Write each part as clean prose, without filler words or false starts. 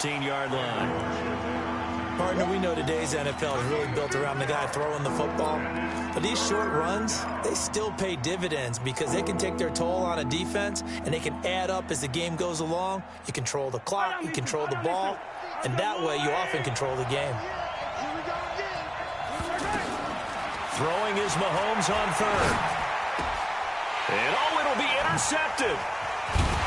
15-yard line. Partner, we know today's NFL is really built around the guy throwing the football. But these short runs, they still pay dividends because they can take their toll on a defense, and they can add up as the game goes along. You control the clock, you control the ball, and that way you often control the game. Throwing is Mahomes on third. And it'll be intercepted.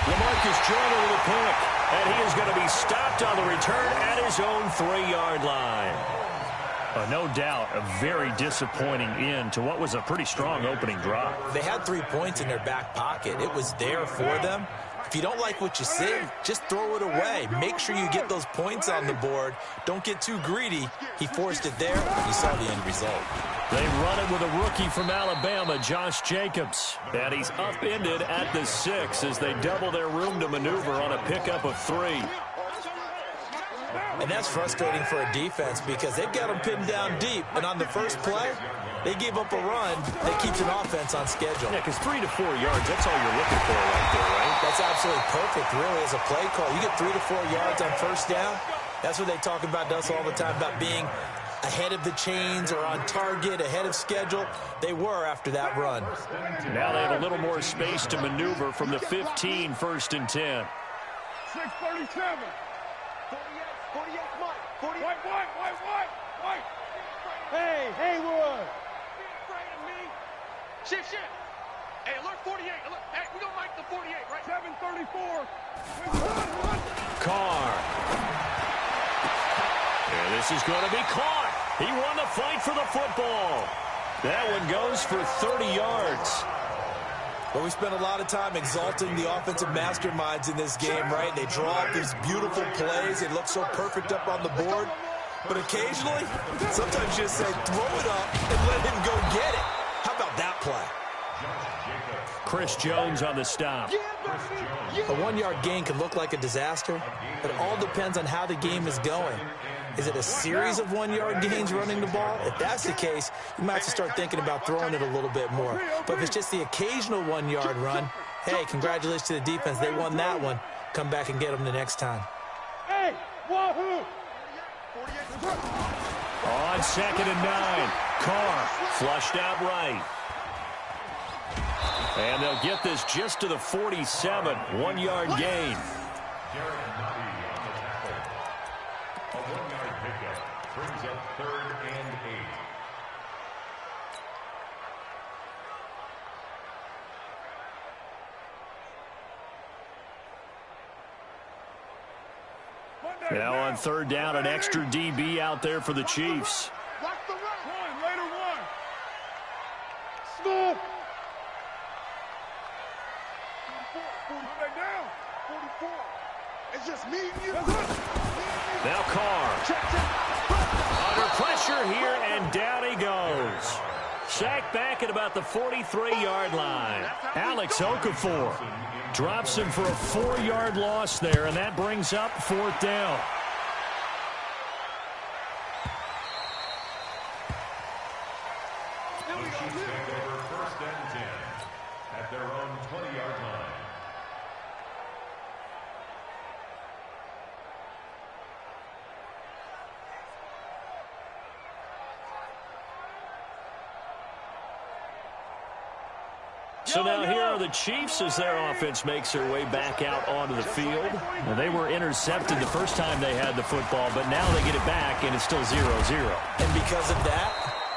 LaMarcus Joyner with a pick. And he is going to be stopped on the return at his own 3-yard line. No doubt, a very disappointing end to what was a pretty strong opening drive. They had 3 points in their back pocket. It was there for them. If you don't like what you see, just throw it away. Make sure you get those points on the board. Don't get too greedy. He forced it there. You saw the end result. They run it with a rookie from Alabama, Josh Jacobs. And he's upended at the 6 as they double their room to maneuver on a pickup of 3. And that's frustrating for a defense because they've got them pinned down deep. And on the first play, they gave up a run that keeps an offense on schedule. Yeah, because 3 to 4 yards, that's all you're looking for right there, right? That's absolutely perfect, really, as a play call. You get 3 to 4 yards on first down. That's what they talk about to us all the time, about being ahead of the chains or on target, ahead of schedule. They were after that run. Now they have a little more space to maneuver from the 15, 1st and 10. 6:37. 48, Mike. 48. White. Hey, Haywood. Be afraid of me. Shit. Hey, alert 48. Alert. Hey, we gonna make the 48, right? 7:34. Carr. And this is going to be caught. He won the fight for the football. That one goes for 30 yards. Well, we spent a lot of time exalting the offensive masterminds in this game, right? They draw up these beautiful plays. They look so perfect up on the board. But occasionally, sometimes you just say, throw it up and let him go get it. How about that play? Chris Jones on the stop. A 1-yard gain can look like a disaster, but it all depends on how the game is going. Is it a series of 1-yard gains running the ball? If that's the case, you might have to start thinking about throwing it a little bit more. But if it's just the occasional 1-yard run, hey, congratulations to the defense. They won that one. Come back and get them the next time. Hey, wahoo! On 2nd and 9, Carr flushed out right. And they'll get this just to the 47, 1-yard gain. A 1-yard pickup brings up 3rd and 8. Now on 3rd down, an extra DB out there for the Chiefs. Lock the run. Later one. Scoop. 44 down. 44. It's just me and you. Now Carr. Under pressure here, and down he goes. Sacked back at about the 43-yard line. Alex Okafor drops him for a 4-yard loss there, and that brings up 4th down. The Chiefs take over 1st and 10 at their own 20-yard line. So now here are the Chiefs as their offense makes their way back out onto the field. Now, they were intercepted the first time they had the football, but now they get it back, and it's still 0-0. And because of that,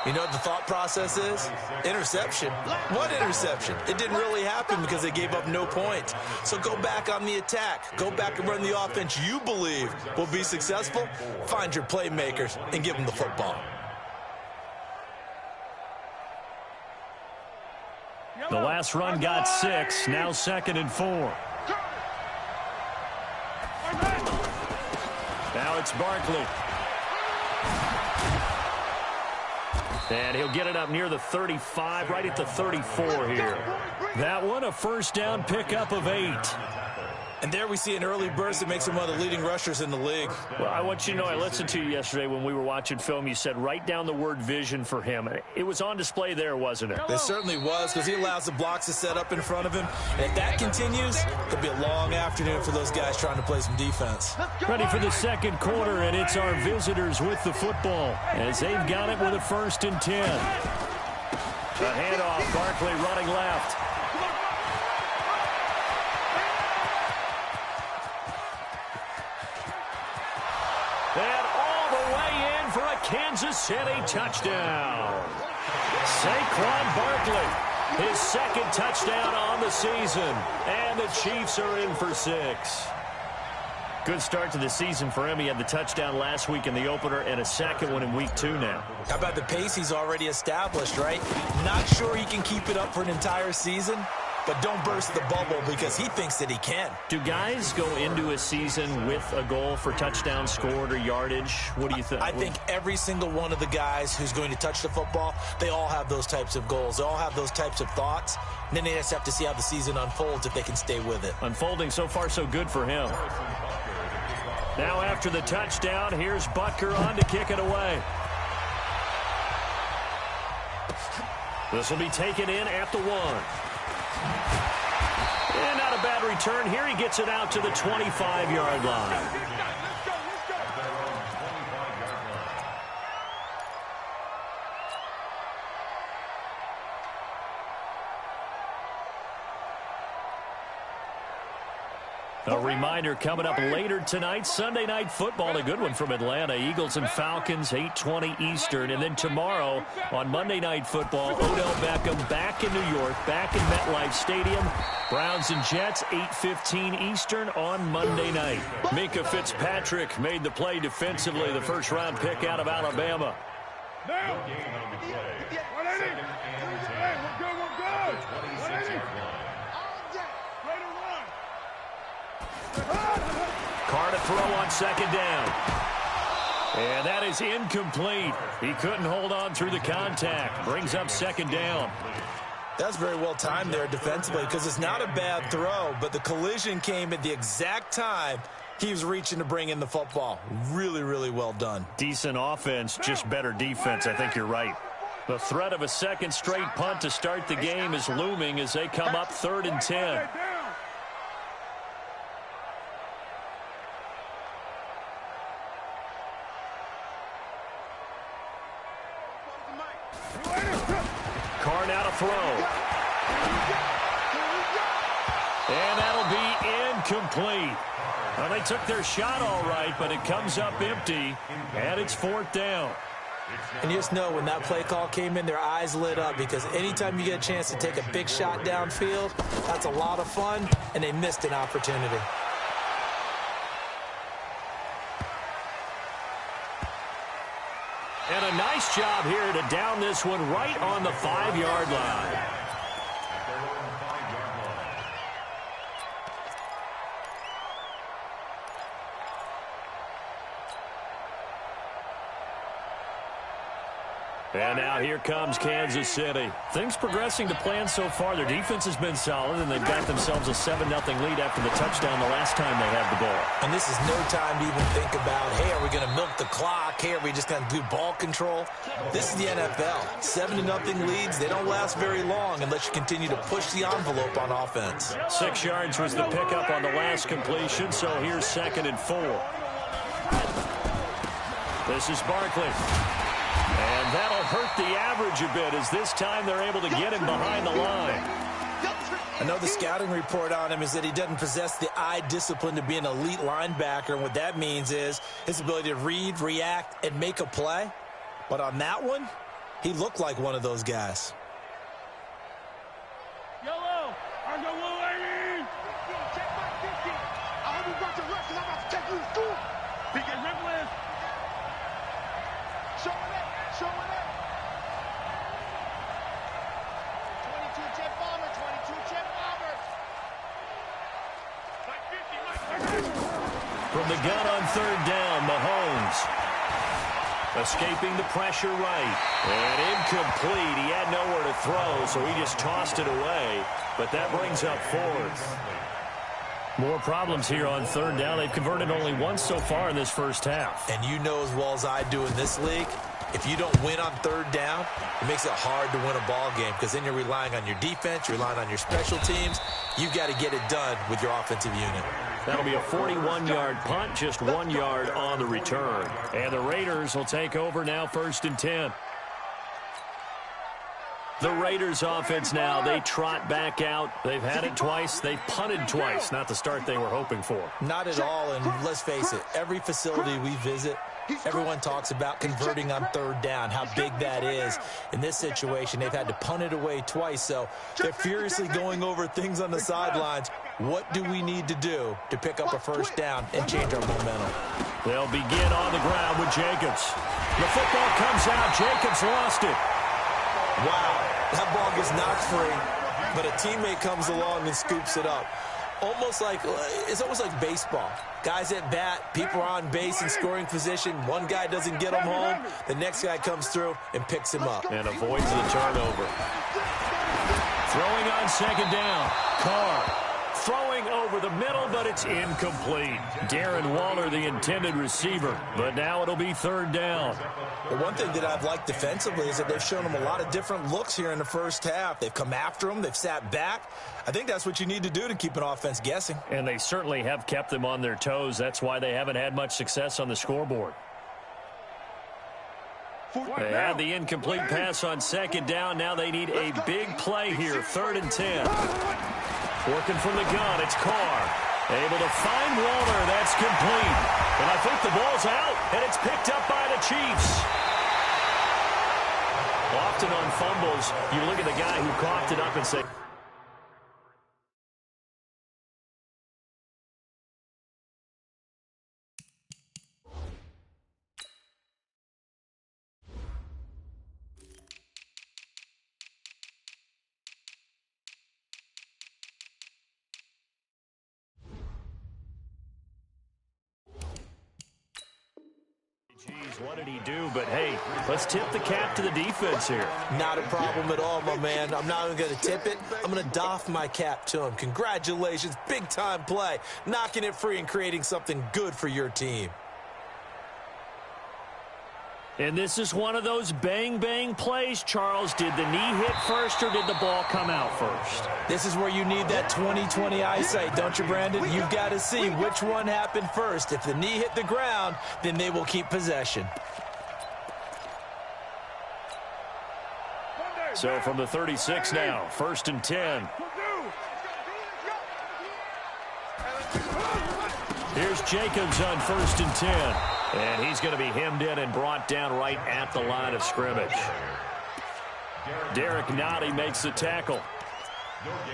you know what the thought process is? Interception. What interception? It didn't really happen because they gave up no points. So go back on the attack. Go back and run the offense you believe will be successful. Find your playmakers and give them the football. The last run got 6, now 2nd and 4. Now it's Barkley. And he'll get it up near the 35, right at the 34 here. That one, a 1st down pickup of 8. And there we see an early burst that makes him one of the leading rushers in the league. Well, I want you to know, I listened to you yesterday when we were watching film. You said write down the word vision for him. It was on display there, wasn't it? It certainly was, because he allows the blocks to set up in front of him. And if that continues, it'll be a long afternoon for those guys trying to play some defense. Ready for the second quarter, and it's our visitors with the football as they've got it with a 1st and 10. A handoff, Barkley running left. And all the way in for a Kansas City touchdown. Saquon Barkley, his 2nd touchdown on the season. And the Chiefs are in for 6. Good start to the season for him. He had the touchdown last week in the opener and a 2nd one in week 2 now. How about the pace he's already established, right? Not sure he can keep it up for an entire season, but don't burst the bubble because he thinks that he can. Do guys go into a season with a goal for touchdown scored or yardage? What do you think? I think every single one of the guys who's going to touch the football, they all have those types of goals. They all have those types of thoughts. And then they just have to see how the season unfolds if they can stay with it. Unfolding so far so good for him. Now after the touchdown, here's Butker on to kick it away. This will be taken in at the 1. And not a bad return here. He gets it out to the 25-yard line. A reminder coming up later tonight, Sunday Night Football, a good one from Atlanta. Eagles and Falcons, 8:20 Eastern. And then tomorrow on Monday Night Football, Odell Beckham back in New York, back in MetLife Stadium. Browns and Jets, 8:15 Eastern on Monday night. Minka Fitzpatrick made the play defensively, the first-round pick out of Alabama. Now, 180. Hey, we're good, we're good. 180. Carr to throw on 2nd down. And that is incomplete. He couldn't hold on through the contact. Brings up 2nd down. That's very well timed there defensively because it's not a bad throw, but the collision came at the exact time he was reaching to bring in the football. Really, really well done. Decent offense, just better defense. I think you're right. The threat of a 2nd straight punt to start the game is looming as they come up 3rd and 10. Carr now to throw. And that'll be incomplete. Well, they took their shot all right, but it comes up empty, and it's 4th down. And you just know when that play call came in, their eyes lit up because anytime you get a chance to take a big shot downfield, that's a lot of fun, and they missed an opportunity. And a nice job here to down this one right on the 5-yard line. And now here comes Kansas City. Things progressing to plan so far. Their defense has been solid, and they've got themselves a 7-0 lead after the touchdown the last time they had the ball. And this is no time to even think about, hey, are we going to milk the clock? Hey, are we just going to do ball control? This is the NFL. 7-0 leads, they don't last very long unless you continue to push the envelope on offense. 6 yards was the pickup on the last completion, so here's 2nd and 4. This is Barkley. And that'll hurt the average a bit as this time they're able to get him behind the line. I know the scouting report on him is that he doesn't possess the eye discipline to be an elite linebacker. And what that means is his ability to read, react, and make a play. But on that one, he looked like one of those guys. Yellow, I got 180. Check my 50. I hope you got your left because I'm about to take you to school. He can rip. Show it. Show it up. 22 jet bomber, 22 jet bomber. Like 50, From the gun on 3rd down, Mahomes. Escaping the pressure right. And incomplete. He had nowhere to throw, so he just tossed it away. But that brings up 4th. More problems here on third down. They've converted only once so far in this first half. And you know as well as I do in this league, if you don't win on third down, it makes it hard to win a ball game because then you're relying on your defense, you're relying on your special teams. You've got to get it done with your offensive unit. That'll be a 41-yard punt, just 1 yard on the return. And the Raiders will take over now, 1st and 10. The Raiders offense now, they trot back out. They've had it twice. They've punted twice. Not the start they were hoping for. Not at all, and let's face it, every facility we visit, everyone talks about converting on third down, how big that is. In this situation, they've had to punt it away twice, so they're furiously going over things on the sidelines. What do we need to do to pick up a first down and change our momentum? They'll begin on the ground with Jacobs. The football comes out. Jacobs lost it. Wow, that ball gets knocked free, but a teammate comes along and scoops it up. It's almost like baseball. Guys at bat, people are on base in scoring position. One guy doesn't get him home. The next guy comes through and picks him up. And avoids the turnover. Throwing on 2nd down. Carr. Throwing over the middle, but it's incomplete. Darren Waller, the intended receiver. But now it'll be 3rd down. The one thing that I've liked defensively is that they've shown them a lot of different looks here in the first half. They've come after them. They've sat back. I think that's what you need to do to keep an offense guessing. And they certainly have kept them on their toes. That's why they haven't had much success on the scoreboard. They had the incomplete pass on 2nd down. Now they need a big play here. 3rd and 10. Working from the gun, it's Carr. Able to find Waller. That's complete. And I think the ball's out, and it's picked up by the Chiefs. Often on fumbles, you look at the guy who coughed it up and say, what did he do? But, hey, let's tip the cap to the defense here. Not a problem at all, my man. I'm not even going to tip it. I'm going to doff my cap to him. Congratulations. Big-time play. Knocking it free and creating something good for your team. And this is one of those bang-bang plays, Charles. Did the knee hit first or did the ball come out first? This is where you need that 20/20 eyesight, don't you, Brandon? You've got to see which one happened first. If the knee hit the ground, then they will keep possession. So from the 36 now, 1st and 10. Here's Jacobs on 1st and 10. And he's going to be hemmed in and brought down right at the line of scrimmage. Derek Nottie makes the tackle.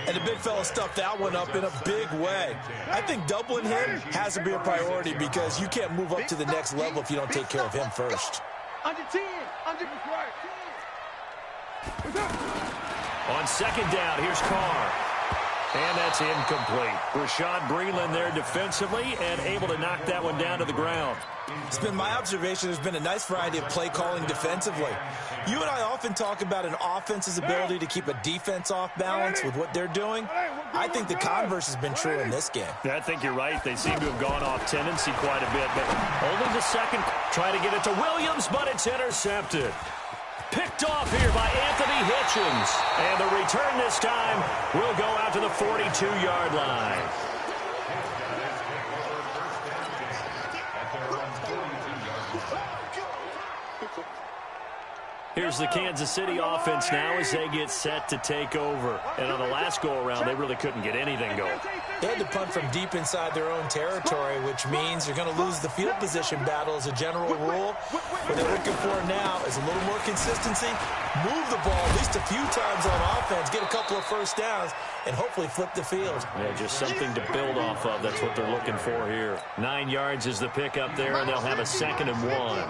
And the big fella stuffed that one up in a big way. I think doubling him has to be a priority because you can't move up to the next level if you don't take care of him first. Under 10. On 2nd down, here's Carr. And that's incomplete. Rashad Breeland there defensively and able to knock that one down to the ground. It's been my observation there's been a nice variety of play calling defensively. You and I often talk about an offense's ability to keep a defense off balance with what they're doing. I think the converse has been true in this game. I think you're right. They seem to have gone off tendency quite a bit. But only the second. Try to get it to Williams, but it's intercepted. Picked off here by Anthony Hitchens. And the return this time will go out to the 42-yard line. Here's the Kansas City offense now as they get set to take over. And on the last go-around, they really couldn't get anything going. They had to punt from deep inside their own territory, which means you're going to lose the field position battle as a general rule. What they're looking for now is a little more consistency, move the ball at least a few times on offense, get a couple of first downs, and hopefully flip the field. Yeah, just something to build off of. That's what they're looking for here. 9 yards is the pickup there, and they'll have a 2nd and 1.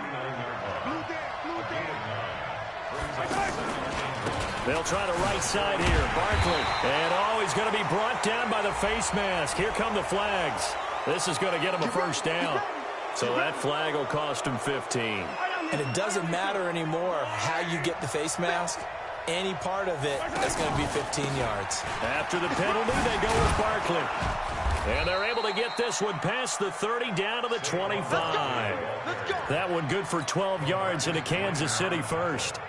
They'll try the right side here. Barkley. And, he's going to be brought down by the face mask. Here come the flags. This is going to get him a first down. So that flag will cost him 15. And it doesn't matter anymore how you get the face mask. Any part of it, that's going to be 15 yards. After the penalty, they go with Barkley. And they're able to get this one past the 30 down to the 25. That one good for 12 yards into Kansas City first.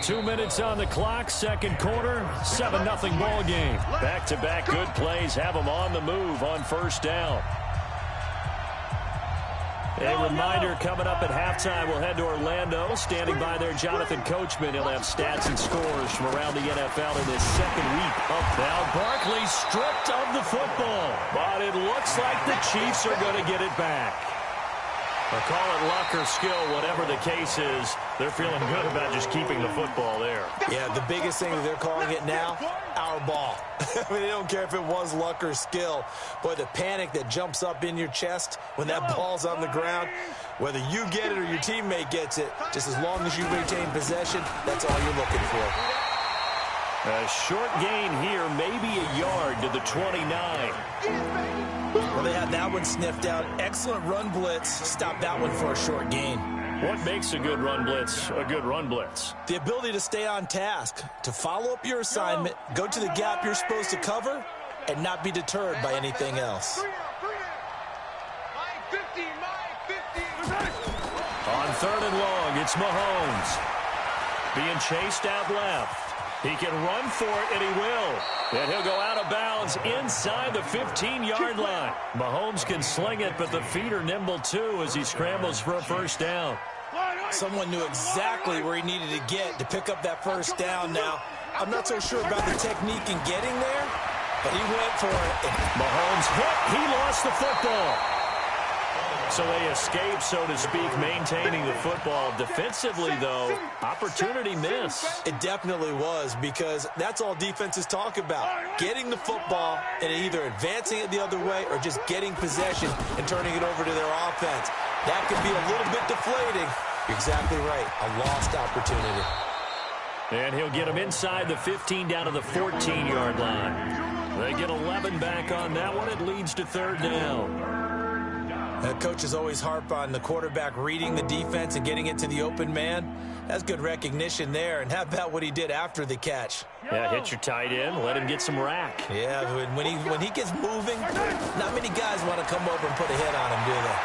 2 minutes on the clock, second quarter, 7-0 ball game. Back-to-back good plays have them on the move on first down. A reminder coming up at halftime, we'll head to Orlando. Standing by there, Jonathan Coachman. He'll have stats and scores from around the NFL in his second week. Now Barkley stripped of the football, but it looks like the Chiefs are going to get it back. Or call it luck or skill, whatever the case is, they're feeling good about just keeping the football there. Yeah, the biggest thing that they're calling it now, our ball. I mean, they don't care if it was luck or skill. Boy, the panic that jumps up in your chest when that ball's on the ground, whether you get it or your teammate gets it, just as long as you retain possession, that's all you're looking for. A short gain here, maybe a yard to the 29. Well, they had that one sniffed out. Excellent run blitz. Stop that one for a short gain. What makes a good run blitz a good run blitz? The ability to stay on task, to follow up your assignment, go to the gap you're supposed to cover, and not be deterred by anything else. On third and long, it's Mahomes. Being chased out left. He can run for it, and he will. And he'll go out of bounds inside the 15-yard line. Mahomes can sling it, but the feet are nimble, too, as he scrambles for a first down. Someone knew exactly where he needed to get to pick up that first down now. I'm not so sure about the technique in getting there, but he went for it. Mahomes hit. He lost the football. So they escape, so to speak, maintaining the football. Defensively, though, opportunity miss. It definitely was, because that's all defenses talk about. Getting the football and either advancing it the other way or just getting possession and turning it over to their offense. That can be a little bit deflating. You're exactly right. A lost opportunity. And he'll get him inside the 15 down to the 14-yard line. They get 11 back on that one. It leads to third down. Coaches always harp on the quarterback reading the defense and getting it to the open man. That's good recognition there. And how about what he did after the catch? Yeah, hit your tight end, let him get some rack. Yeah, when he gets moving, not many guys want to come over and put a hit on him, do they?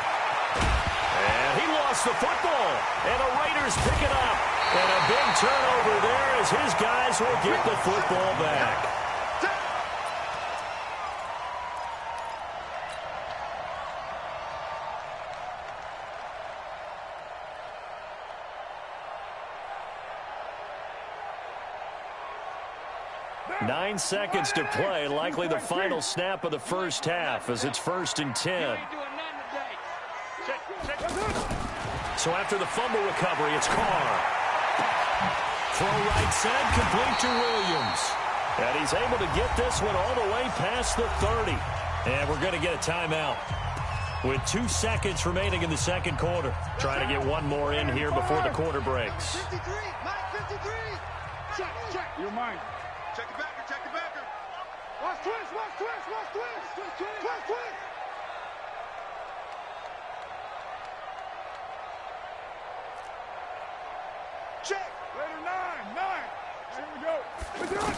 And he lost the football. And the Raiders pick it up. And a big turnover there as his guys will get the football back. Nine seconds to play, likely the final snap of the first half as it's 1st and 10. So after the fumble recovery, it's Carr. Throw right side, complete to Williams. And he's able to get this one all the way past the 30. And we're going to get a timeout with 2 seconds remaining in the second quarter. Trying to get one more in here before the quarter breaks. 53, Mike 53. Check. You're mine. Check the backer, check the backer. Watch twist. Check. Later, 9. Here we go. We do it.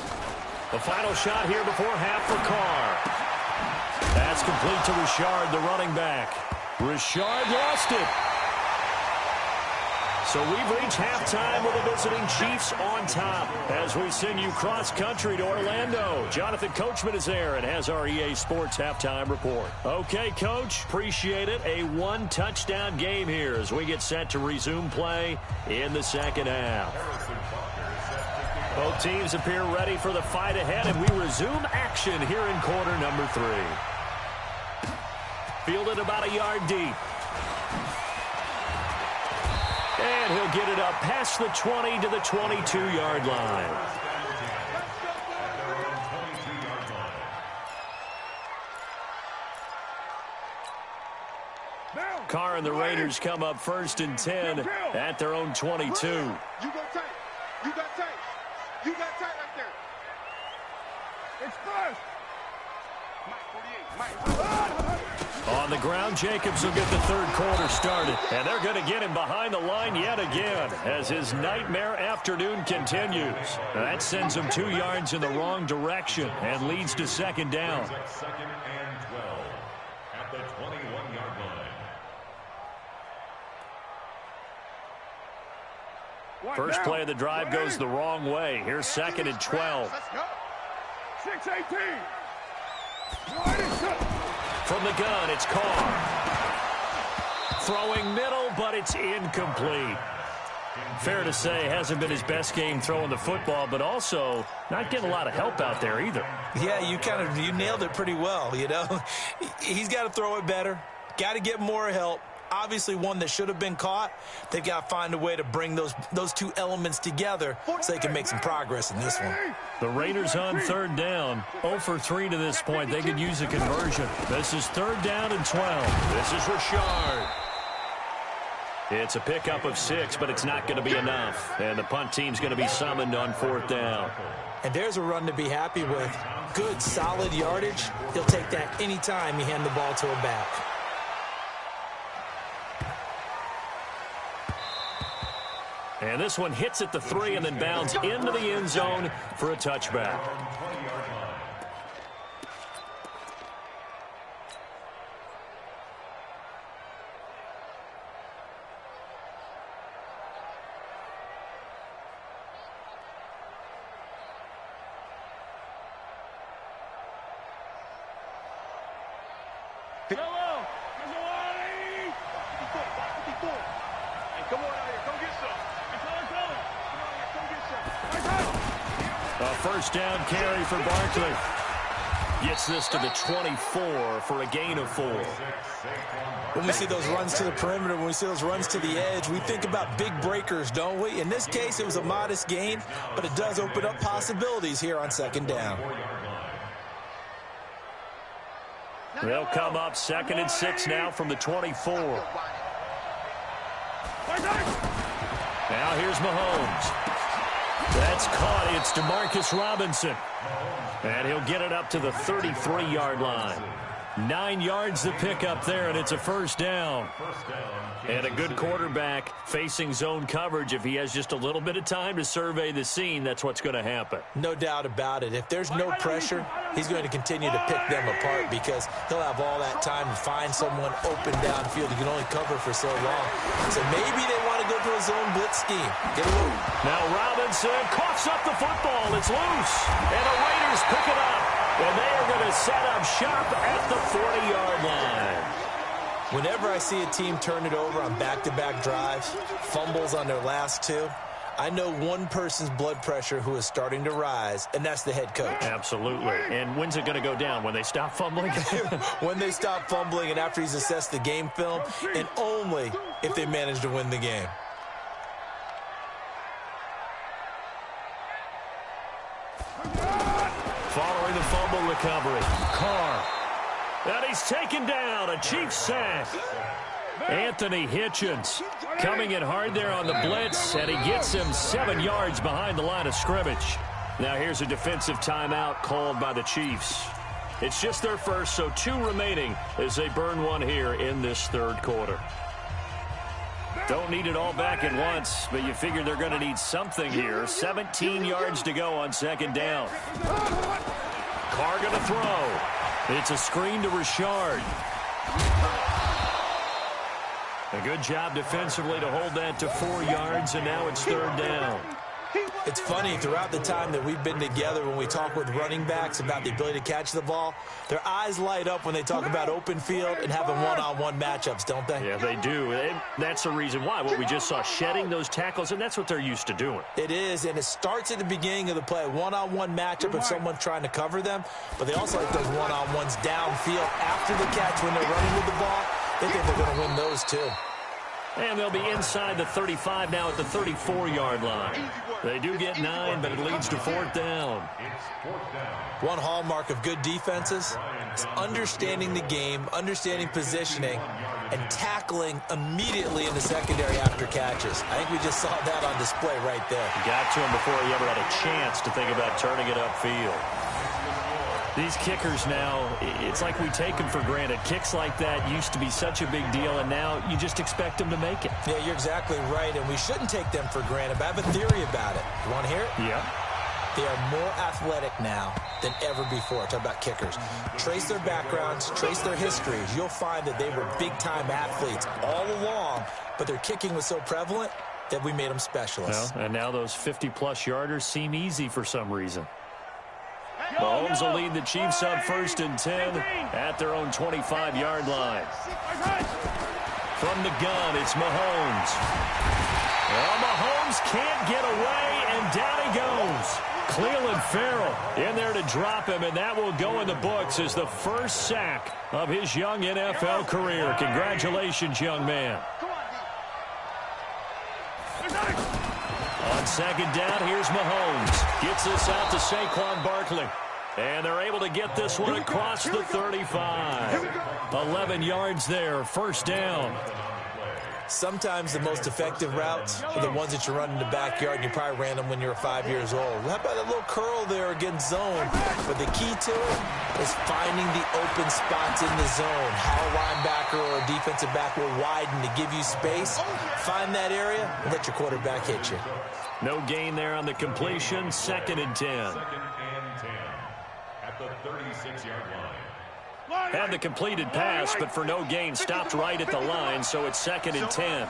The final shot here before half for Carr. That's complete to Richard, the running back. Richard lost it. So we've reached halftime with the visiting Chiefs on top. As we send you cross-country to Orlando, Jonathan Coachman is there and has our EA Sports halftime report. Okay, Coach, appreciate it. A one-touchdown game here as we get set to resume play in the second half. Both teams appear ready for the fight ahead, and we resume action here in quarter number 3. Fielded about a yard deep. And he'll get it up past the 20 to the 22-yard line. Carr and the Raiders come up 1st and 10 at their own 22. You go tight. You got tight right there. It's first. Mike 48. On the ground, Jacobs will get the third quarter started. And they're going to get him behind the line yet again as his nightmare afternoon continues. That sends him 2 yards in the wrong direction and leads to second down. Second and 12 at the 21-yard line. First play of the drive goes the wrong way. Here's second and 12. Let's go. 6-18. From the gun, it's Carr. Throwing middle, but it's incomplete. Fair to say, hasn't been his best game throwing the football, but also not getting a lot of help out there either. Yeah, you nailed it pretty well, you know. He's got to throw it better, got to get more help. Obviously one that should have been caught. They've got to find a way to bring those two elements together so they can make some progress in this one. The Raiders on third down. 0 for 3 to this point. They could use a conversion. This is third down and 12. This is Richard. It's a pickup of 6, but it's not going to be enough. And the punt team's going to be summoned on fourth down. And there's a run to be happy with. Good, solid yardage. He'll take that anytime you hand the ball to a back. And this one hits at the 3 and then bounds into the end zone for a touchback. First down carry for Barkley. Gets this to the 24 for a gain of 4. When we see those runs to the perimeter, when we see those runs to the edge, we think about big breakers, don't we? In this case, it was a modest gain, but it does open up possibilities here on second down. They'll come up second and 6 now from the 24. Now here's Mahomes. That's caught. It's DeMarcus Robinson. And he'll get it up to the 33-yard line. 9 yards to pick up there, and it's a first down. And a good quarterback facing zone coverage. If he has just a little bit of time to survey the scene, that's what's going to happen. No doubt about it. If there's no pressure, he's going to continue to pick them apart because he'll have all that time to find someone open downfield. He can only cover for so long. So maybe they want to go to a zone blitz scheme. Get a loop. Now Robinson coughs up the football. It's loose. And the Raiders pick it up. And they are going to set up shop at the 40-yard line. Whenever I see a team turn it over on back-to-back drives, fumbles on their last 2, I know one person's blood pressure who is starting to rise, and that's the head coach. Absolutely. And when's it going to go down? When they stop fumbling? When they stop fumbling and after he's assessed the game film, and only if they manage to win the game. Following the fumble recovery, Carr. And he's taken down, a Chiefs sack. Anthony Hitchens coming in hard there on the blitz, and he gets him 7 yards behind the line of scrimmage. Now here's a defensive timeout called by the Chiefs. It's just their first, so 2 remaining as they burn one here in this third quarter. Don't need it all back at once, but you figure they're going to need something here. 17 yards to go on second down. Carr going to throw. It's a screen to Richard. A good job defensively to hold that to 4 yards, and now it's third down. It's funny, throughout the time that we've been together, when we talk with running backs about the ability to catch the ball, their eyes light up when they talk about open field and having one-on-one matchups, don't they? Yeah, they do. And that's the reason why. What we just saw, shedding those tackles, and that's what they're used to doing. It is, and it starts at the beginning of the play, one-on-one matchup if someone's trying to cover them, but they also like those one-on-ones downfield after the catch when they're running with the ball. They think they're going to win those too. And they'll be inside the 35 now at the 34-yard line. They do get 9, but it leads to fourth down. One hallmark of good defenses is understanding the game, understanding positioning, and tackling immediately in the secondary after catches. I think we just saw that on display right there. Got to him before he ever had a chance to think about turning it upfield. These kickers now, it's like we take them for granted. Kicks like that used to be such a big deal, and now you just expect them to make it. Yeah, you're exactly right, and we shouldn't take them for granted. But I have a theory about it. You want to hear it? Yeah. They are more athletic now than ever before. Talk about kickers. Trace their backgrounds, trace their histories. You'll find that they were big-time athletes all along, but their kicking was so prevalent that we made them specialists. Well, and now those 50-plus yarders seem easy for some reason. Mahomes will lead the Chiefs up 1st and 10 at their own 25-yard line. From the gun, it's Mahomes. Well, Mahomes can't get away, and down he goes. Cleveland Farrell in there to drop him, and that will go in the books as the first sack of his young NFL career. Congratulations, young man. On 2nd down, here's Mahomes. Gets this out to Saquon Barkley. And they're able to get this one across the 35. 11 yards there, 1st down. Sometimes the most effective routes are the ones that you run in the backyard, and you probably ran them when you were 5 years old. How about that little curl there against zone? But the key to it is finding the open spots in the zone. How a linebacker or a defensive back will widen to give you space. Find that area and let your quarterback hit you. No gain there on the completion. 2nd and 10. 2nd and 10 at the 36-yard line. Had the completed pass, but for no gain, stopped right at the line, so it's 2nd and 10.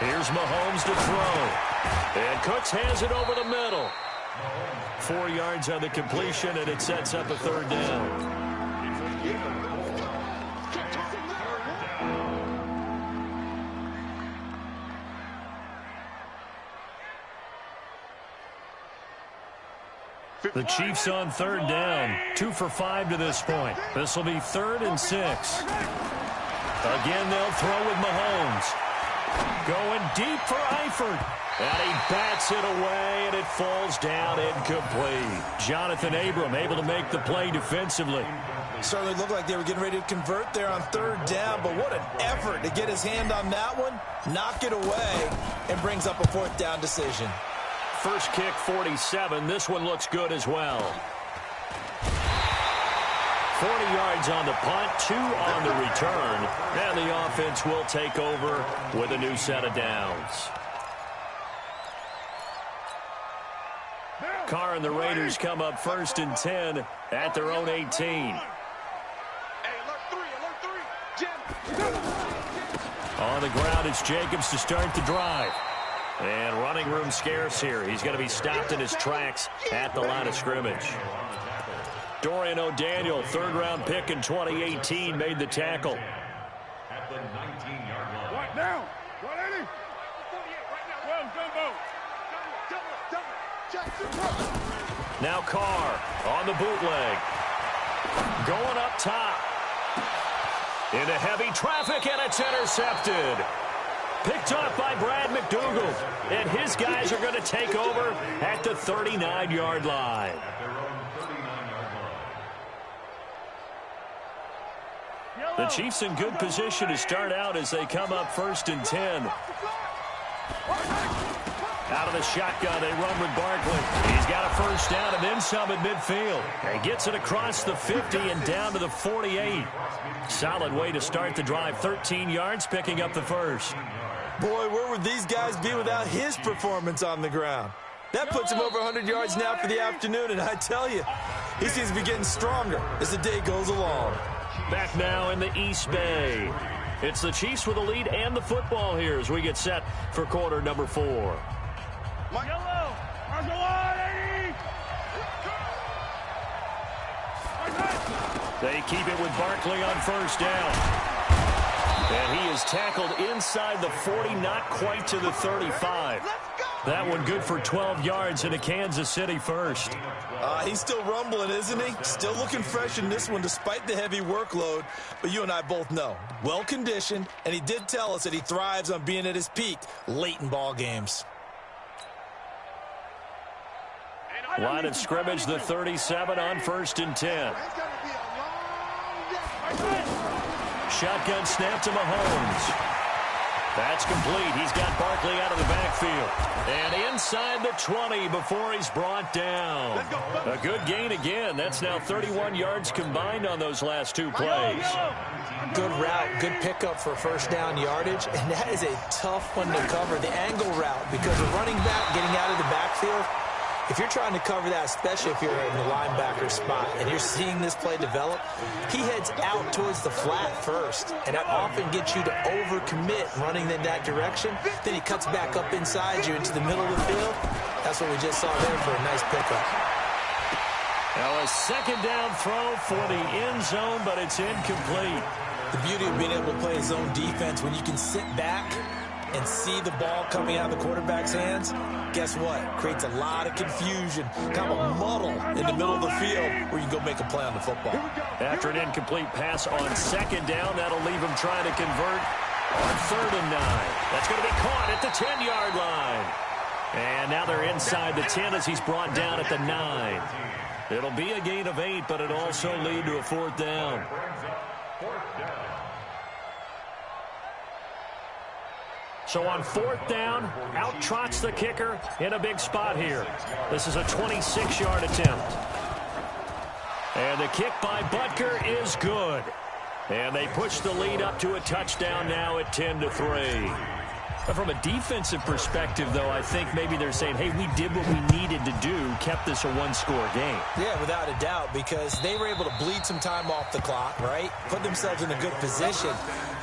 Here's Mahomes to throw. And Cooks has it over the middle. 4 yards on the completion, and it sets up a 3rd down. The Chiefs on 3rd down. 2 for 5 to this point. This will be 3rd and 6. Again, they'll throw with Mahomes. Going deep for Eifert. And he bats it away, and it falls down incomplete. Jonathan Abram able to make the play defensively. Certainly looked like they were getting ready to convert there on 3rd down, but what an effort to get his hand on that one, knock it away, and brings up a 4th down decision. First kick, 47. This one looks good as well. 40 yards on the punt, 2 on the return. And the offense will take over with a new set of downs. Carr and the Raiders come up 1st and 10 at their own 18. On the ground, it's Jacobs to start the drive. And running room scarce here. He's going to be stopped in his tracks at the line of scrimmage. Dorian O'Daniel, 3rd-round pick in 2018, made the tackle. At the 19-yard line. Right now. 180. Now Carr on the bootleg. Going up top. Into heavy traffic, and it's intercepted. Picked off by Brad McDougald. And his guys are going to take over at the 39-yard line. At their own 39-yard line. The Chiefs in good position to start out as they come up 1st and 10. Out of the shotgun, they run with Barkley. He's got a 1st down and then some at midfield. And gets it across the 50 and down to the 48. Solid way to start the drive. 13 yards, picking up the 1st. Boy, where would these guys be without his performance on the ground? That puts him over 100 yards now for the afternoon, and I tell you, he seems to be getting stronger as the day goes along. Back now in the East Bay. It's the Chiefs with the lead and the football here as we get set for quarter number 4. They keep it with Barkley on 1st down. And he is tackled inside the 40, not quite to the 35. That one good for 12 yards into Kansas City 1st. He's still rumbling, isn't he? Still looking fresh in this one despite the heavy workload. But you and I both know, well-conditioned, and he did tell us that he thrives on being at his peak late in ball games. Line of scrimmage, the 37 on 1st and 10. Shotgun snap to Mahomes. That's complete. He's got Barkley out of the backfield. And inside the 20 before he's brought down. A good gain again. That's now 31 yards combined on those last two plays. Good route, good pickup for first down yardage, and that is a tough one to cover, the angle route, because a running back getting out of the backfield, if you're trying to cover that, especially if you're in the linebacker spot and you're seeing this play develop, he heads out towards the flat first, and that often gets you to overcommit running in that direction. Then he cuts back up inside you into the middle of the field. That's what we just saw there for a nice pickup. Now a second down throw for the end zone, but it's incomplete. The beauty of being able to play zone defense when you can sit back and see the ball coming out of the quarterback's hands, guess what? Creates a lot of confusion, kind of a muddle in the middle of the field where you can go make a play on the football. After an incomplete pass on second down, that'll leave him trying to convert on 3rd and 9. That's going to be caught at the 10-yard line. And now they're inside the 10 as he's brought down at the 9. It'll be a gain of 8, but it'll also lead to a 4th down. So on 4th down, out trots the kicker in a big spot here. This is a 26-yard attempt. And the kick by Butker is good. And they push the lead up to a touchdown now at 10-3. But from a defensive perspective, though, I think maybe they're saying, hey, we did what we needed to do, kept this a one-score game. Yeah, without a doubt, because they were able to bleed some time off the clock, right? Put themselves in a good position,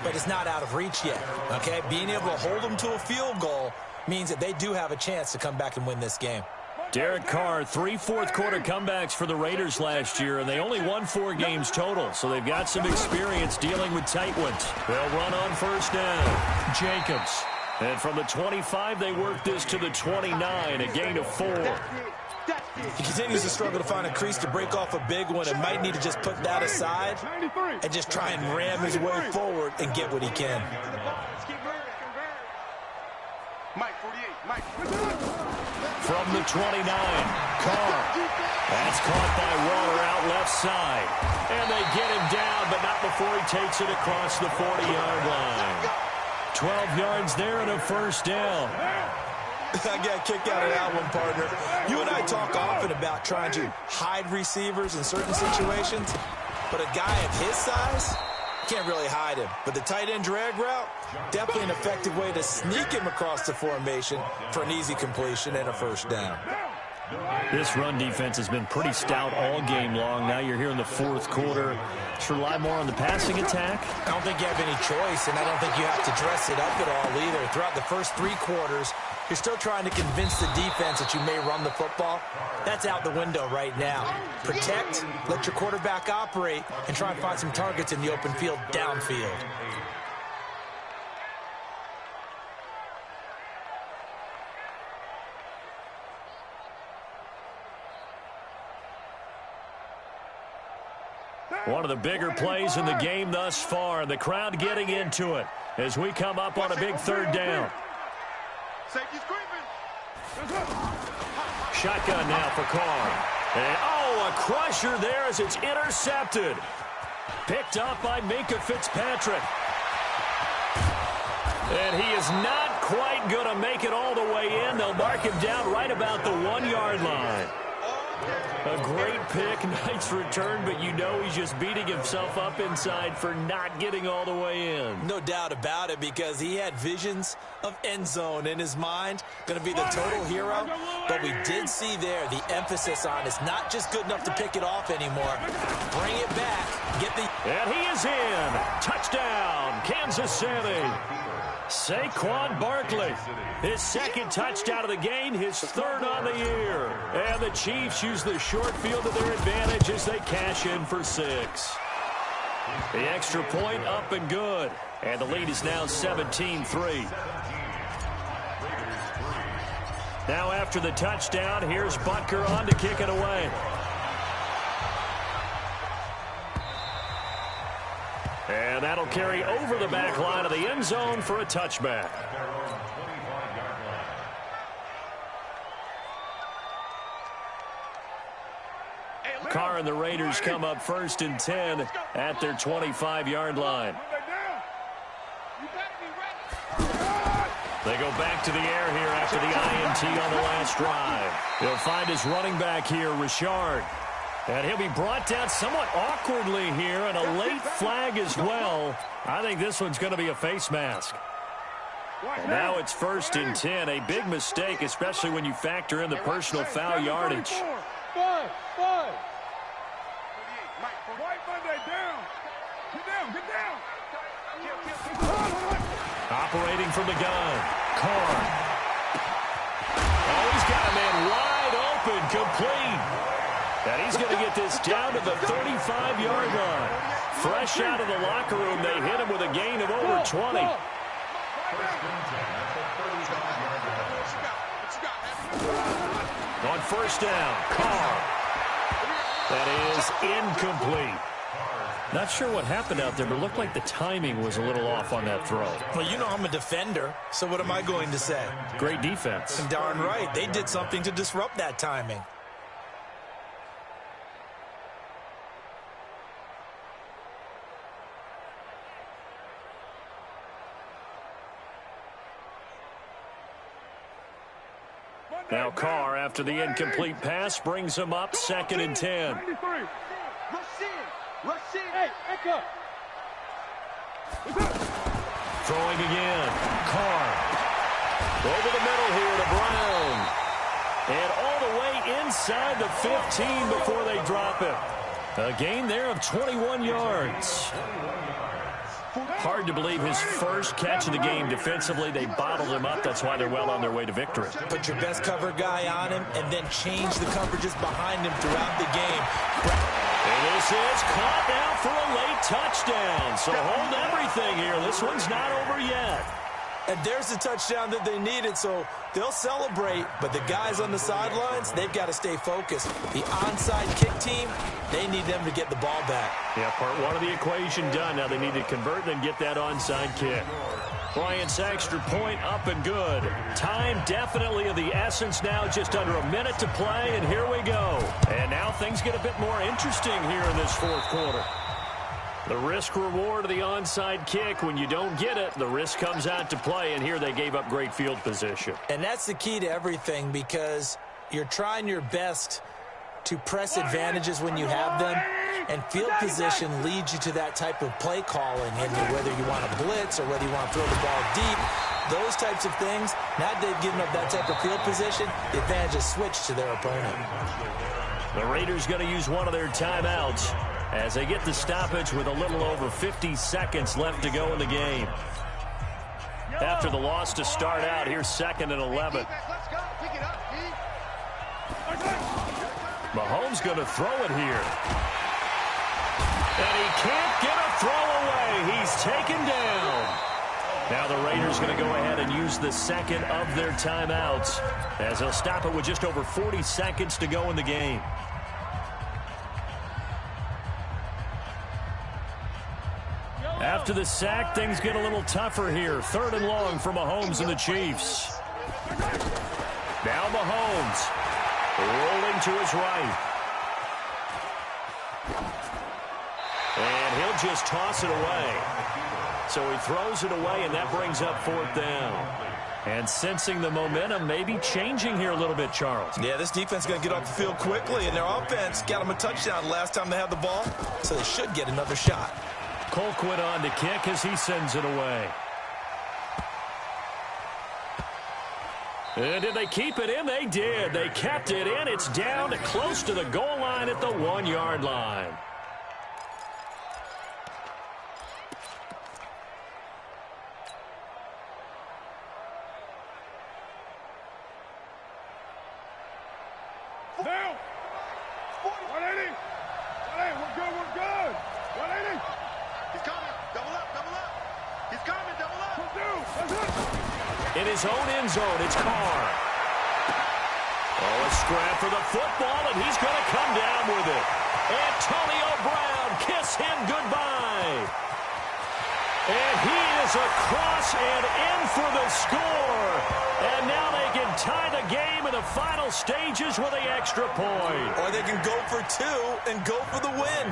but it's not out of reach yet, okay? Being able to hold them to a field goal means that they do have a chance to come back and win this game. Derek Carr, 3 fourth-quarter comebacks for the Raiders last year, and they only won 4 games total, so they've got some experience dealing with tight ones. They'll run on first down. Jacobs. And from the 25, they work this to the 29, a gain of 4. He continues to struggle to find a crease to break off a big one and might need to just put that aside and just try and ram his way forward and get what he can. From the 29, Carr. That's caught by Waller out left side. And they get him down, but not before he takes it across the 40-yard line. 12 yards there and a first down. I got kicked out of that one, partner. You and I talk often about trying to hide receivers in certain situations, but a guy of his size, can't really hide him. But the tight end drag route, definitely an effective way to sneak him across the formation for an easy completion and a first down. This run defense has been pretty stout all game long. Now you're here in the 4th quarter. Just rely more on the passing attack. I don't think you have any choice, and I don't think you have to dress it up at all either. Throughout the first 3 quarters, you're still trying to convince the defense that you may run the football. That's out the window right now. Protect, let your quarterback operate, and try and find some targets in the open field downfield. One of the bigger plays in the game thus far. The crowd getting into it as we come up on a big 3rd down. Shotgun now for Carr. And, a crusher there as it's intercepted. Picked up by Minkah Fitzpatrick. And he is not quite going to make it all the way in. They'll mark him down right about the 1-yard line. A great pick, nice return, but you know he's just beating himself up inside for not getting all the way in. No doubt about it, because he had visions of end zone in his mind. Going to be the total hero. But we did see there the emphasis on it's not just good enough to pick it off anymore. Bring it back. Get the... And he is in. Touchdown, Kansas City. Saquon Barkley, his 2nd touchdown of the game, his 3rd on the year. And the Chiefs use the short field to their advantage as they cash in for 6. The extra point up and good. And the lead is now 17-3. Now after the touchdown, here's Butker on to kick it away. And that'll carry over the back line of the end zone for a touchback. Carr and the Raiders come up 1st and 10 at their 25-yard line. They go back to the air here after the INT on the last drive. He'll find his running back here, Richard. And he'll be brought down somewhat awkwardly here, and a late flag as well. I think this one's going to be a face mask. And now it's 1st and 10. A big mistake, especially when you factor in the personal foul yardage. Five. White Monday, down. Get down. Operating from the gun. Carr. Oh, he's got a man wide open, complete. And he's going to get this down to the 35-yard line. Fresh out of the locker room, they hit him with a gain of over 20. On 1st down, Carr. That is incomplete. Not sure what happened out there, but it looked like the timing was a little off on that throw. Well, you know I'm a defender, so what am I going to say? Great defense. And darn right, they did something to disrupt that timing. Now Carr, after the incomplete pass, brings him up 2nd and 10. Rush in. Hey, echo. Throwing again. Carr. Over the middle here to Brown. And all the way inside the 15 before they drop him. A gain there of 21 yards. Hard to believe his first catch of the game defensively. They bottled him up. That's why they're well on their way to victory. Put your best cover guy on him and then change the coverages behind him throughout the game. And this is caught now for a late touchdown. So hold everything here. This one's not over yet. And there's the touchdown that they needed, so they'll celebrate. But the guys on the sidelines, they've got to stay focused. The onside kick team, they need them to get the ball back. Yeah, part one of the equation done. Now they need to convert and get that onside kick. Bryant's extra point up and good. Time definitely of the essence now. Just under a minute to play, and here we go. And now things get a bit more interesting here in this 4th quarter. The risk-reward of the onside kick, when you don't get it, the risk comes out to play, and here they gave up great field position. And that's the key to everything, because you're trying your best to press advantages when you have them, and field position leads you to that type of play calling, and whether you want to blitz or whether you want to throw the ball deep, those types of things. Now they've given up that type of field position, the advantage is switched to their opponent. The Raiders going to use one of their timeouts as they get the stoppage with a little over 50 seconds left to go in the game. After the loss to start out, here's 2nd and 11. Mahomes going to throw it here. And he can't get a throw away. He's taken down. Now the Raiders going to go ahead and use the 2nd of their timeouts as they'll stop it with just over 40 seconds to go in the game. After the sack, things get a little tougher here. 3rd and long for Mahomes and the Chiefs. Now Mahomes rolling to his right. And he'll just toss it away. So he throws it away, and that brings up 4th down. And sensing the momentum maybe changing here a little bit, Charles. Yeah, this defense is going to get off the field quickly, and their offense got them a touchdown last time they had the ball, so they should get another shot. Colquitt on to kick as he sends it away. And did they keep it in? They did. They kept it in. It's down to close to the goal line at the 1-yard line. Now, 180. 180, we're good. 180. He's coming. Double up. He's coming. Double up. In his own end zone, it's Carr. Oh, a scrap for the football, and he's going to come down with it. Antonio Brown, kiss him goodbye. And he is across and in for the score. And now they can tie the game in the final stages with the extra point. Or they can go for 2 and go for the win.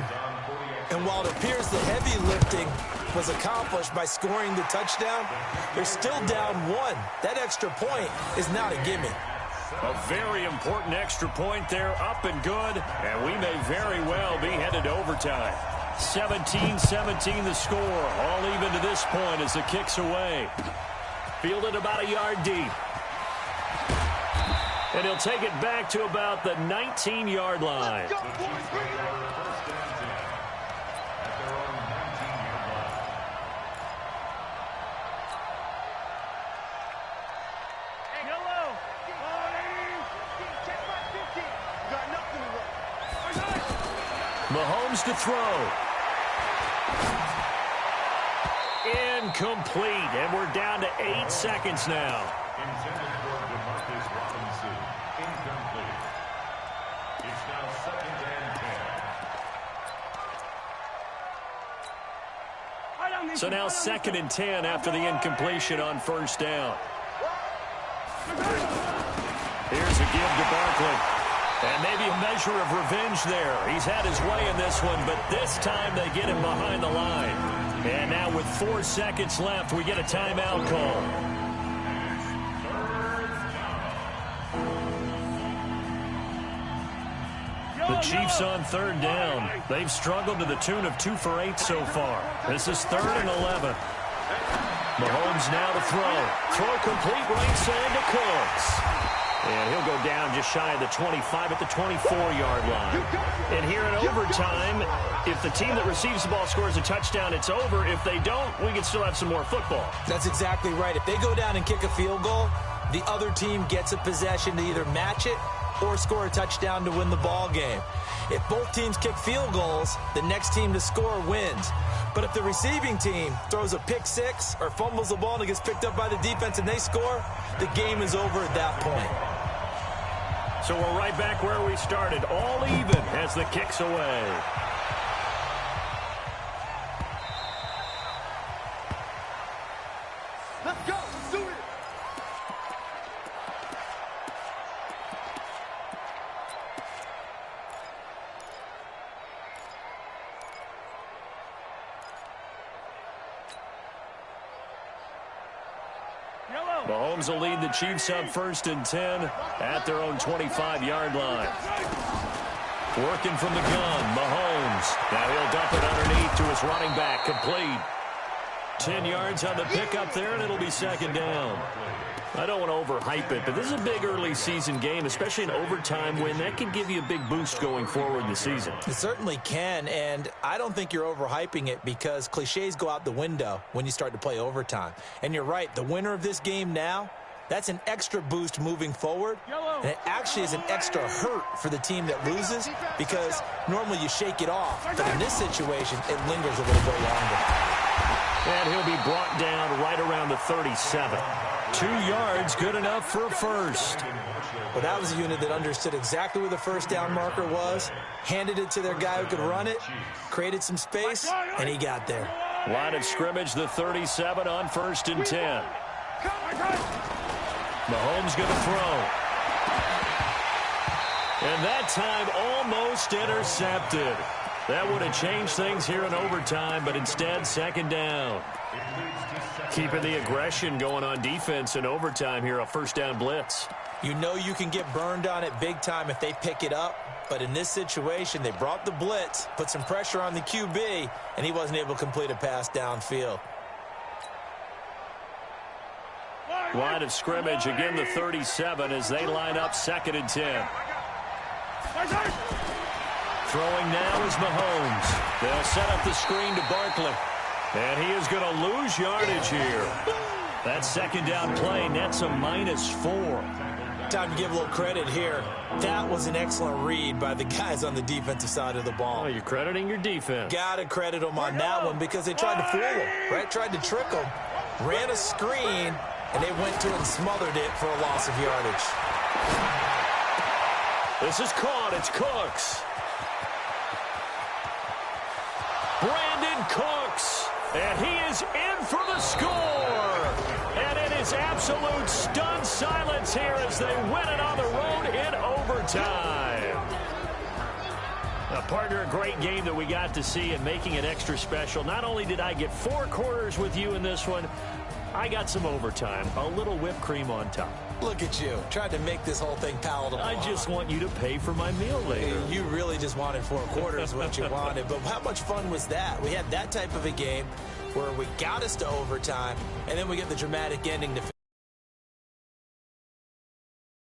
And while it appears the heavy lifting was accomplished by scoring the touchdown. They're still down 1. That extra point is not a gimme. A very important extra point there, up and good, and we may very well be headed to overtime. 17-17 the score, all even to this point as the kick's away. Fielded about a yard deep. And he'll take it back to about the 19-yard line. First and 10 at their own 19-yard line. Hey, hello. Check my 15. Got nothing to run. Mahomes to throw. Incomplete, and we're down to 8 seconds now. Intended for DeMarcus Robinson. Incomplete. It's now 2nd and 10. So now 2nd and 10 after the incompletion on first down. Here's a give to Barkley. And maybe a measure of revenge there. He's had his way in this one, but this time they get him behind the line. And now with 4 seconds left, we get a timeout call. The Chiefs on 3rd down. They've struggled to the tune of 2 for 8 so far. This is 3rd and 11. Mahomes now to throw. Throw complete right side to Cooks. And he'll go down just shy of the 25 at the 24-yard line. And here in overtime, if the team that receives the ball scores a touchdown, it's over. If they don't, we can still have some more football. That's exactly right. If they go down and kick a field goal, the other team gets a possession to either match it or score a touchdown to win the ball game. If both teams kick field goals, the next team to score wins. But if the receiving team throws a pick six or fumbles the ball and it gets picked up by the defense and they score, the game is over at that point. So we're right back where we started, all even as the kick's away. Let's go. Let's do it. Mahomes will lead the Chiefs up 1st and 10 at their own 25-yard line. Working from the gun, Mahomes. Now he'll dump it underneath to his running back, complete. 10 yards on the pickup there, and it'll be 2nd down. I don't want to overhype it, but this is a big early season game, especially an overtime win. That can give you a big boost going forward in the season. It certainly can, and I don't think you're overhyping it because cliches go out the window when you start to play overtime. And you're right, the winner of this game now, that's an extra boost moving forward, and it actually is an extra hurt for the team that loses because normally you shake it off, but in this situation, it lingers a little bit longer. And he'll be brought down right around the 37. 2 yards, good enough for a first. Well, that was a unit that understood exactly where the first down marker was, handed it to their guy who could run it, created some space, and he got there. Line of scrimmage, the 37 on 1st and 10. Mahomes going to throw. And that time almost intercepted. That would have changed things here in overtime, but instead 2nd down. Keeping the aggression going on defense in overtime here, a 1st down blitz. You know you can get burned on it big time if they pick it up, but in this situation, they brought the blitz, put some pressure on the QB, and he wasn't able to complete a pass downfield. Line of scrimmage, again the 37 as they line up 2nd and 10. Throwing now is Mahomes. They'll set up the screen to Barkley. And he is going to lose yardage here. That 2nd down play nets a -4. Time to give a little credit here. That was an excellent read by the guys on the defensive side of the ball. Oh, you're crediting your defense. Got to credit them on that one because they tried to fool them, right? Tried to trick them. Ran a screen, and they went to it and smothered it for a loss of yardage. This is caught. It's Cooks. Brandon Cooks. And he is in for the score. And it is absolute stunned silence here as they win it on the road in overtime. Partner, a great game that we got to see and making it extra special. Not only did I get 4 quarters with you in this one, I got some overtime, a little whipped cream on top. Look at you, tried to make this whole thing palatable. I just want you to pay for my meal later. You really just wanted 4 quarters what you wanted, but how much fun was that? We had that type of a game where we got us to overtime, and then we get the dramatic ending to